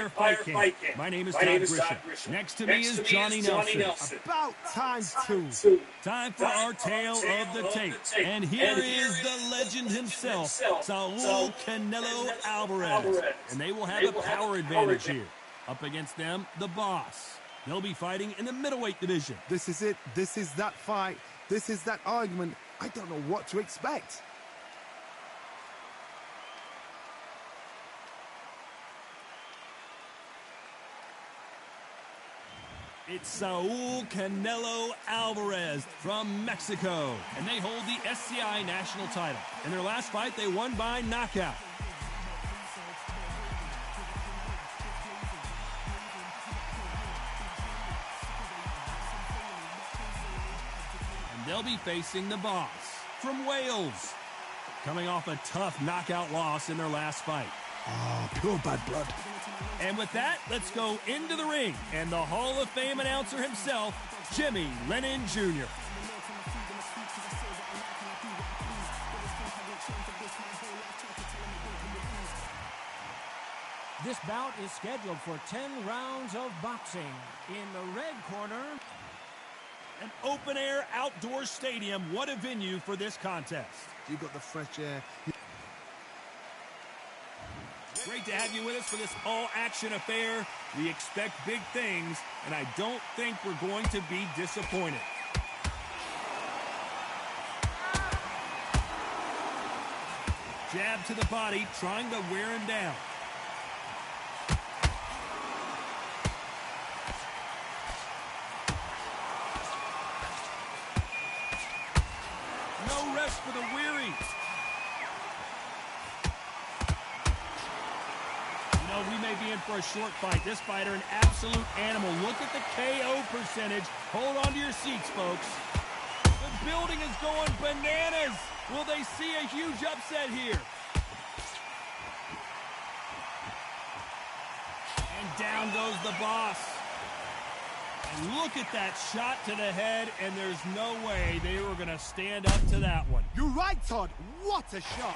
Fight Camp. My name is Todd Grisham. Next to me is Johnny Nelson. About time, too. Time for our tale of the tape. And here is the legend himself, Saul Canelo Alvarez. And they will have a power advantage here. Up against them, the boss. They'll be fighting in the middleweight division. This is it. This is that fight. This is that argument. I don't know what to expect. It's Saul Canelo Alvarez from Mexico, and they hold the SCI national title. In their last fight, they won by knockout. And they'll be facing the boss from Wales, coming off a tough knockout loss in their last fight. Oh, pure bad blood. And with that, let's go into the ring. And the Hall of Fame announcer himself, Jimmy Lennon Jr. This bout is scheduled for 10 rounds of boxing. In the red corner, an open-air outdoor stadium. What a venue for this contest. You got the fresh air. Great to have you with us for this all-action affair. We expect big things, and I don't think we're going to be disappointed. Jab to the body, trying to wear him down. No rest for the weary. We may be in for a short fight. This fighter, an absolute animal. Look at the KO percentage. Hold on to your seats, folks. The building is going bananas. Will they see a huge upset here? And down goes the boss. And look at that shot to the head, and there's no way they were going to stand up to that one. You're right, Todd. What a shot.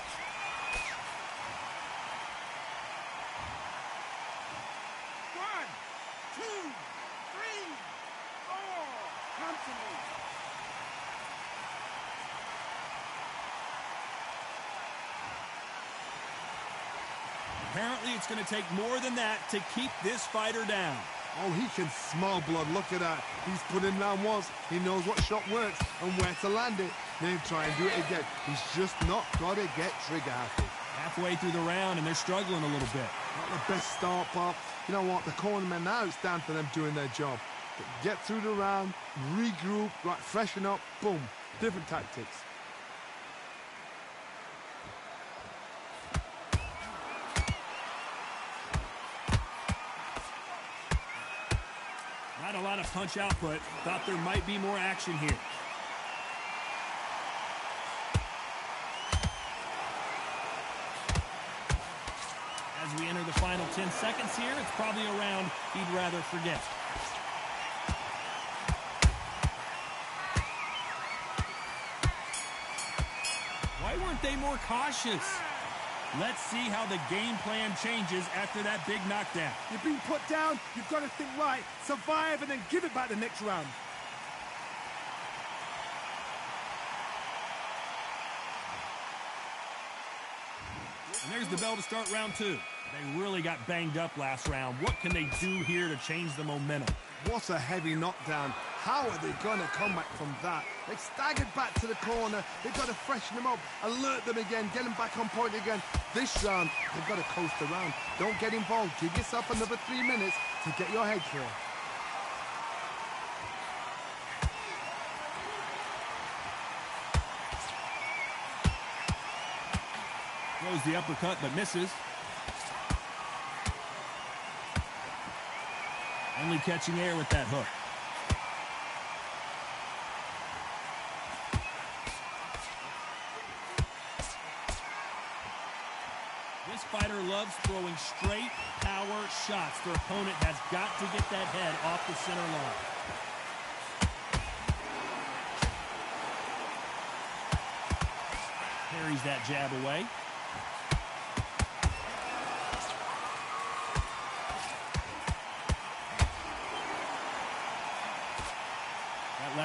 Apparently, it's going to take more than that to keep this fighter down. Oh, he can smell blood. Look at that. He's put in down once. He knows what shot works and where to land it. Then try and do it again. He's just not got to get trigger happy. Halfway through the round, and they're struggling a little bit. Not the best start, Pop. You know what? The cornermen now, it's down for them doing their job. Get through the round, regroup, right, freshen up, boom. Different tactics. Not a lot of punch output. Thought there might be more action here. As we enter the final 10 seconds here, it's probably a round he'd rather forget. Why weren't they more cautious? Let's see how the game plan changes after that big knockdown. You've been put down, you've got to think right, survive, and then give it back the next round. And there's the bell to start round two. They really got banged up last round. What can they do here to change the momentum? What a heavy knockdown. How are they going to come back from that? They staggered back to the corner. They've got to freshen them up, alert them again, get them back on point again. This round, they've got to coast around. Don't get involved. Give yourself another 3 minutes to get your head clear. Throws the uppercut, but misses. Only catching air with that hook. This fighter loves throwing straight power shots. Their opponent has got to get that head off the center line. Parries that jab away.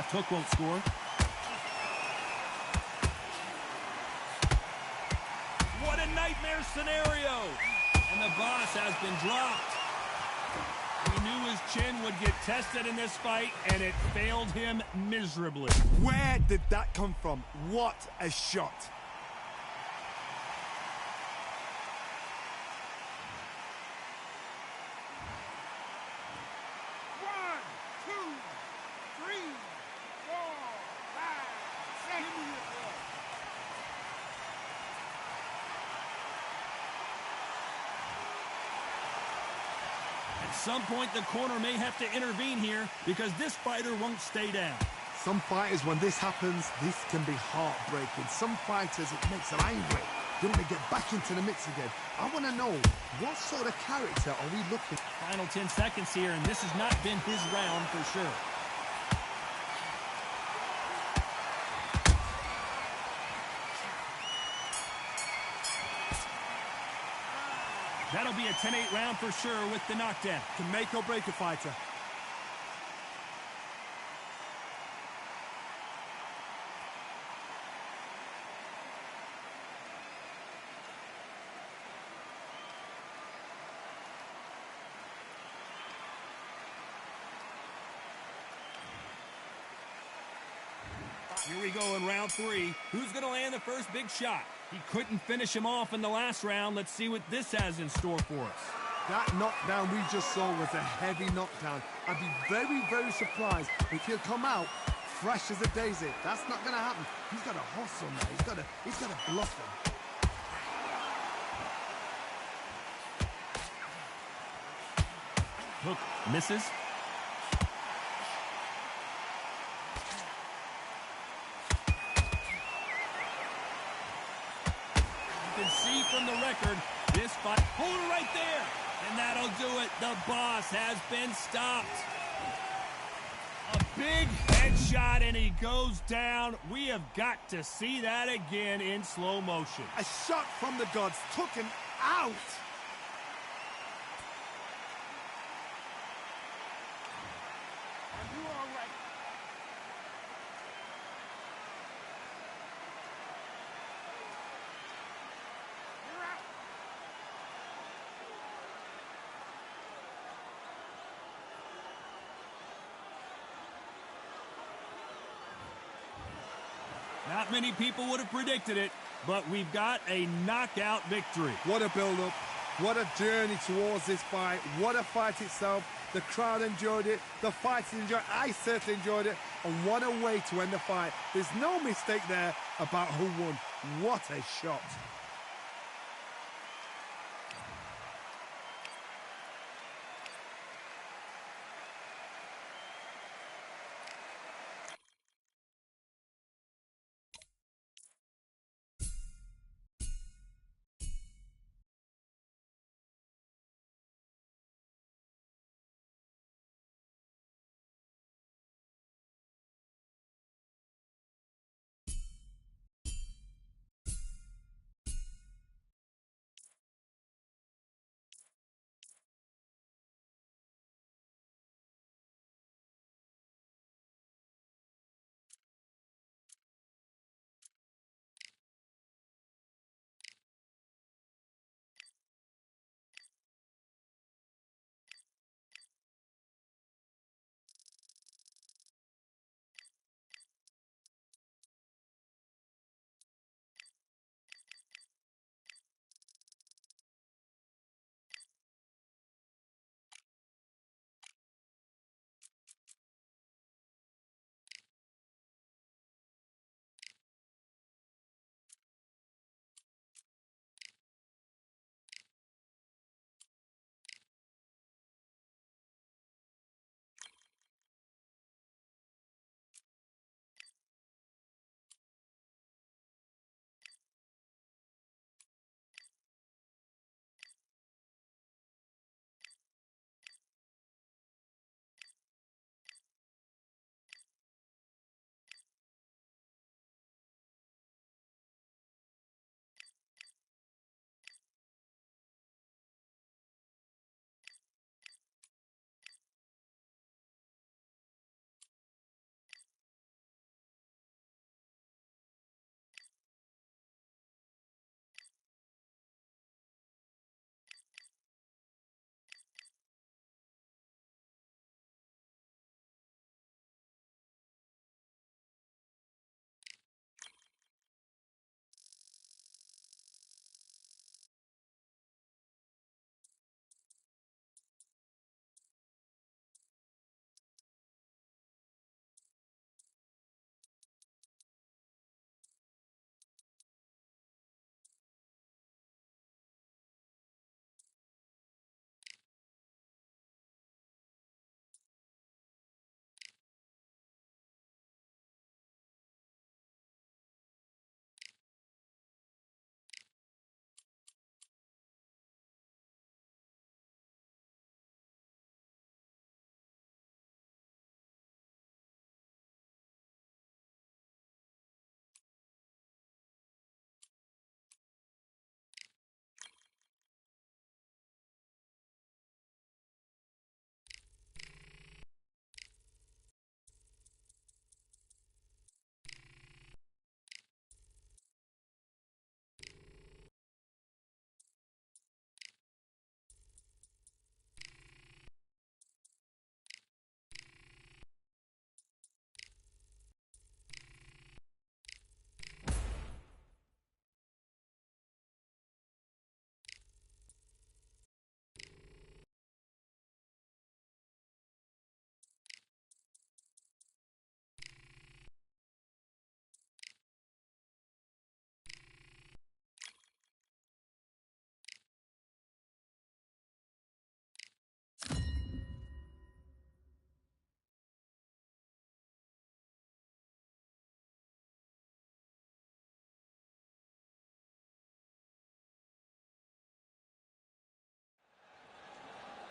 left hook won't score. What a nightmare scenario! And the boss has been dropped. He knew his chin would get tested in this fight, and it failed him miserably. Where did that come from? What a shot. At some point, the corner may have to intervene here because this fighter won't stay down. Some fighters, when this happens, this can be heartbreaking. Some fighters, it makes them angry. They want to get back into the mix again. I want to know, what sort of character are we looking at? Final 10 seconds here, and this has not been his round for sure. That'll be a 10-8 round for sure with the knockdown. Can make or break a fighter. Here we go in round 3. Who's going to land the first big shot? He couldn't finish him off in the last round. Let's see what this has in store for us. That knockdown we just saw was a heavy knockdown. I'd be very, very surprised if he'll come out fresh as a daisy. That's not going to happen. He's got to hustle now. He's got to bluff him. Hook misses. You can see from the record, this fight, hold it right there, and that'll do it. The boss has been stopped. A big headshot, and he goes down. We have got to see that again in slow motion. A shot from the gods took him out. Are you all right? You're out. Not many people would have predicted it, but we've got a knockout victory. What a build-up. What a journey towards this fight. What a fight itself. The crowd enjoyed it. The fighters enjoyed it. I certainly enjoyed it. And what a way to end the fight. There's no mistake there about who won. What a shot.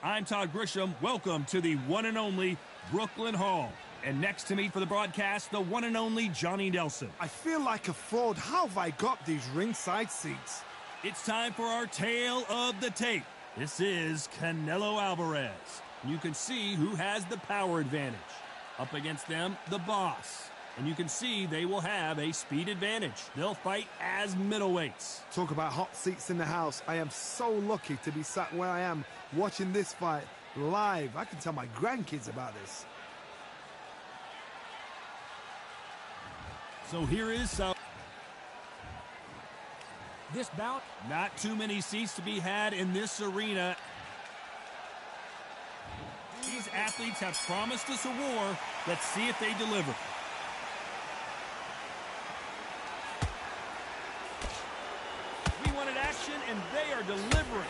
I'm Todd Grisham. Welcome to the one and only Brooklyn Hall. And next to me for the broadcast, the one and only Johnny Nelson. I feel like a fraud. How have I got these ringside seats? It's time for our tale of the tape. This is Canelo Alvarez. You can see who has the power advantage. Up against them, the boss. And you can see they will have a speed advantage. They'll fight as middleweights. Talk about hot seats in the house. I am so lucky to be sat where I am watching this fight live. I can tell my grandkids about this. So here is This bout, not too many seats to be had in this arena. These athletes have promised us a war. Let's see if they deliver. We wanted action, and they are delivering.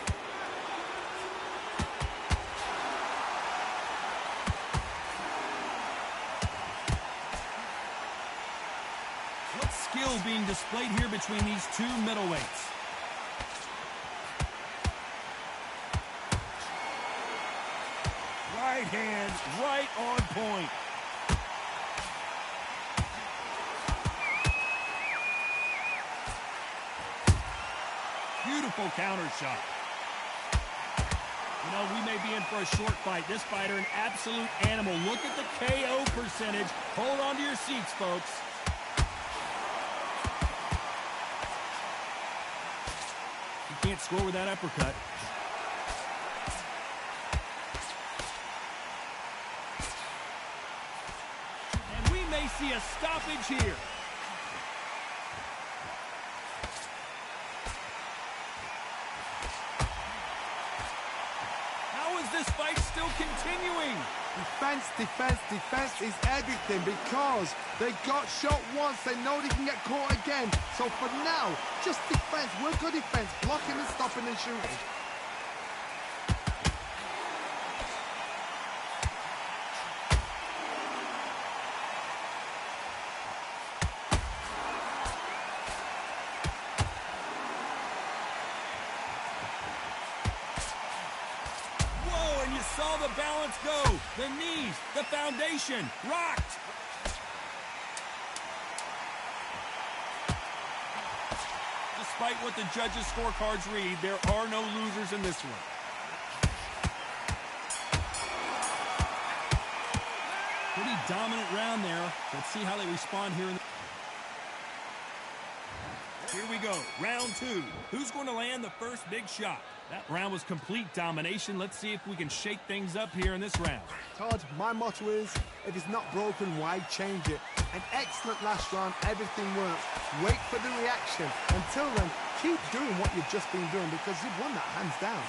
What skill being displayed here between these two middleweights? Right hand, right on point. Beautiful counter shot. You know, we may be in for a short fight. This fighter, an absolute animal. Look at the KO percentage. Hold on to your seats, folks. You can't score with that uppercut. And we may see a stoppage here. How is this fight still continuing? Defense, defense, defense is everything because they got shot once. They know they can get caught again. So for now, just defense. Work on defense. Blocking and stopping and shooting. Whoa, and you saw the balance go. The knees, the foundation, rocked. Despite what the judges' scorecards read, there are no losers in this one. Pretty dominant round there. Let's see how they respond here. Here we go, round two. Who's going to land the first big shot? That round was complete domination. Let's see if we can shake things up here in this round. Todd, my motto is, if it's not broken, why change it? An excellent last round, everything works. Wait for the reaction. Until then, keep doing what you've just been doing because you've won that hands down.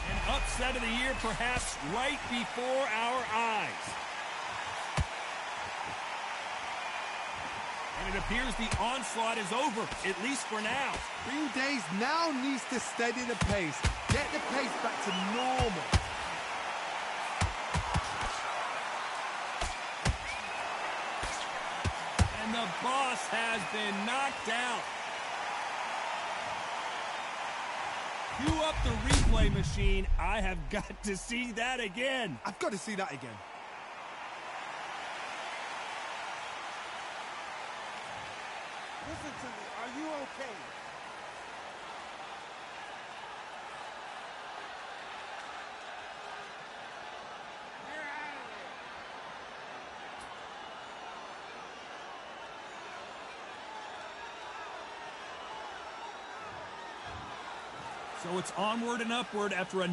An upset of the year, perhaps right before our eyes. And it appears the onslaught is over, at least for now. Green Days now needs to steady the pace. Get the pace back to normal. And the boss has been knocked out. Cue up the replay machine. I have got to see that again. I've got to see that again. Listen to me. Are you okay? You're out of there. So it's onward and upward after a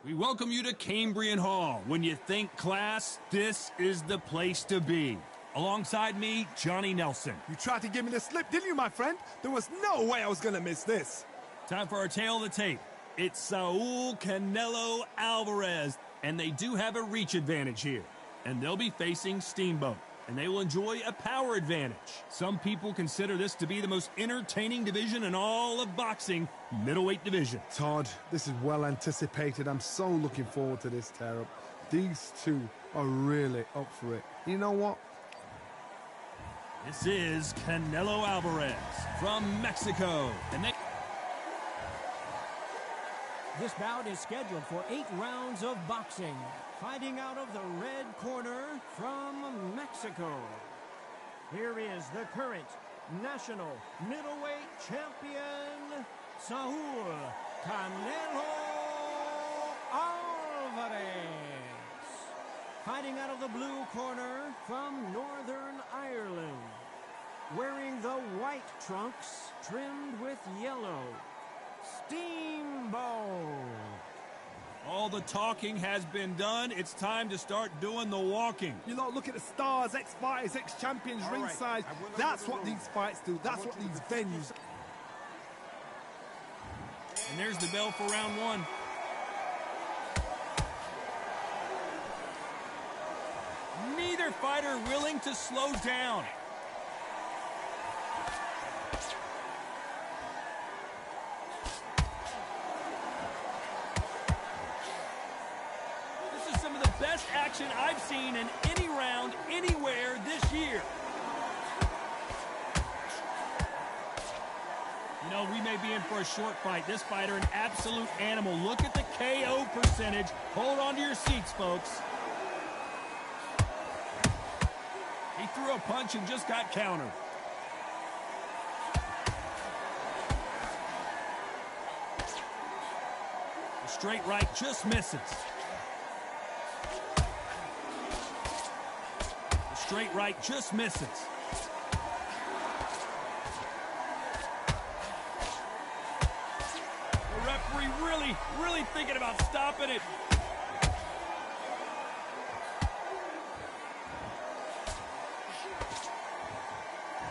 We welcome you to Cambrian Hall. When you think class, this is the place to be. Alongside me, Johnny Nelson. You tried to give me the slip, didn't you, my friend? There was no way I was going to miss this. Time for our tail of the tape. It's Saul Canelo Alvarez, and they do have a reach advantage here. And they'll be facing Steamboat, and they will enjoy a power advantage. Some people consider this to be the most entertaining division in all of boxing, middleweight division. Todd, this is well anticipated. I'm so looking forward to this tear-up. These two are really up for it. You know what? This is Canelo Alvarez from Mexico, and This bout is scheduled for 8 rounds of boxing. Fighting out of the red corner from Mexico, here is the current national middleweight champion, Saul Canelo Alvarez. Fighting out of the blue corner from Northern Ireland, wearing the white trunks trimmed with yellow, Steamboat. all the talking has been done. It's time to start doing the walking. You know, look at the stars, ex-fighters, ex-champions ringside. That's what these fights do. That's what these venues. And there's the bell for round 1. Neither fighter willing to slow down. This is some of the best action I've seen in any round, anywhere this year. You know, we may be in for a short fight. This fighter, an absolute animal. Look at the KO percentage. Hold on to your seats, folks. He threw a punch and just got countered. The straight right just misses. The straight right just misses. The referee really thinking about stopping it.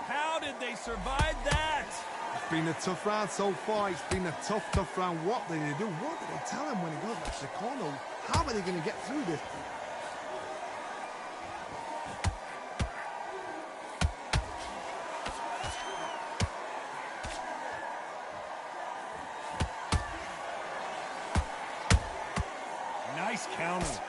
How did they survive that? It's been a tough round so far. It's been a tough round. What did they do? What did they tell him when he goes back to the corner? How are they going to get through this? Nice counter.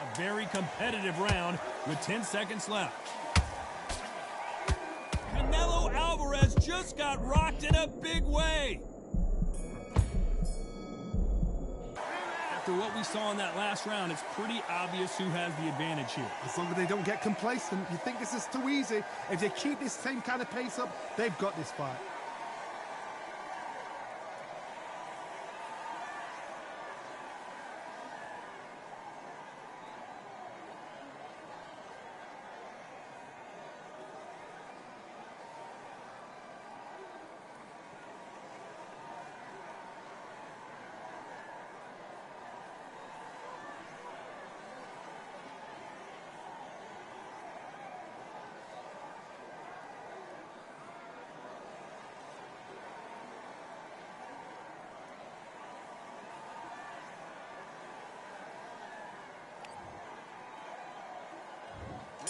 A very competitive round with 10 seconds left. Canelo Alvarez just got rocked in a big way. After what we saw in that last round, it's pretty obvious who has the advantage here. As long as they don't get complacent, you think this is too easy. If they keep this same kind of pace up, they've got this fight.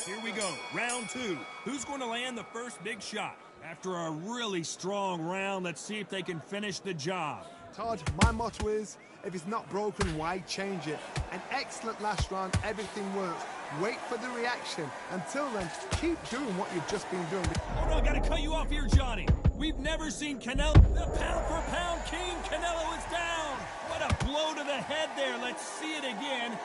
Here we go, round 2. Who's going to land the first big shot? After a really strong round, let's see if they can finish the job. Todd, my motto is, if it's not broken, why change it? An excellent last round, everything works. Wait for the reaction. Until then, keep doing what you've just been doing. Hold on, gotta cut you off here, Johnny. We've never seen Canelo. The pound-for-pound king, Canelo is down. What a blow to the head there. Let's see it again.